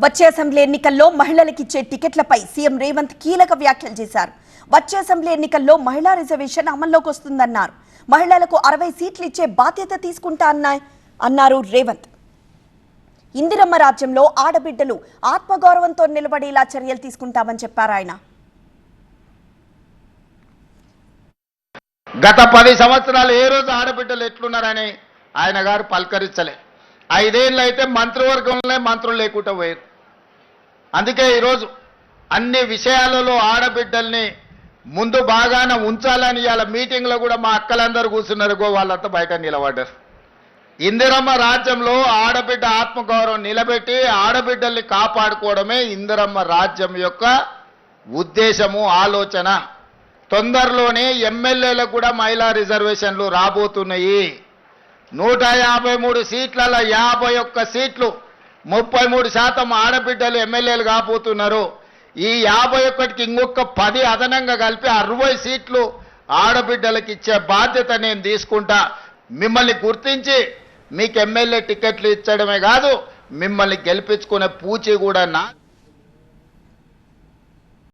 వచ్చే అసెంబ్లీ ఎన్నికల్లో మహిళలకు ఇచ్చే టికెట్లపై సీఎం రేవంత్ కీలక వ్యాఖ్యలు చేశారు. వచ్చే అసెంబ్లీ ఎన్నికల్లో మహిళా రిజర్వేషన్ అమల్లోకి వస్తుందన్నారు. మహిళలకు 60 సీట్లు ఇచ్చే బాధ్యత తీసుకుంటా అన్నారు రేవంత్. ఇందిరమ్మ రాజ్యంలో ఆడబిడ్డలు ఆత్మగౌరవంతో నిలబడేలా చర్యలు తీసుకుంటామని చెప్పారు ఆయన. గత 10 సంవత్సరాలు ఏ రోజు ఆడబిడ్డలు ఎట్లున్నారని ఆయన గారు పలకరించలే. 5 ఏళ్ళు అయితే మంత్రివర్గంలో మంత్రులు లేకుండా పోయారు. అందుకే ఈరోజు అన్ని విషయాలలో ఆడబిడ్డల్ని ముందు బాగాన ఉంచాలని ఇవాళ మీటింగ్లో కూడా మా అక్కలందరూ కూర్చున్నారు. వాళ్ళంతా బయట నిలబడ్డారు. ఇందిరమ్మ రాజ్యంలో ఆడబిడ్డ ఆత్మగౌరవం నిలబెట్టి ఆడబిడ్డల్ని కాపాడుకోవడమే ఇందిరమ్మ రాజ్యం యొక్క ఉద్దేశము, ఆలోచన. తొందరలోనే ఎమ్మెల్యేలకు కూడా మహిళా రిజర్వేషన్లు రాబోతున్నాయి. 153 సీట్లలో 51 సీట్లు 33% ఆడబిడ్డలు ఎమ్మెల్యేలు కాబోతున్నారు. ఈ 51కి ఇంకొక 10 అదనంగా కలిపి 60 సీట్లు ఆడబిడ్డలకు ఇచ్చే బాధ్యత నేను తీసుకుంటా. మిమ్మల్ని గుర్తించి మీకు ఎమ్మెల్యే టికెట్లు ఇచ్చడమే కాదు, మిమ్మల్ని గెలిపించుకునే పూచి కూడా నా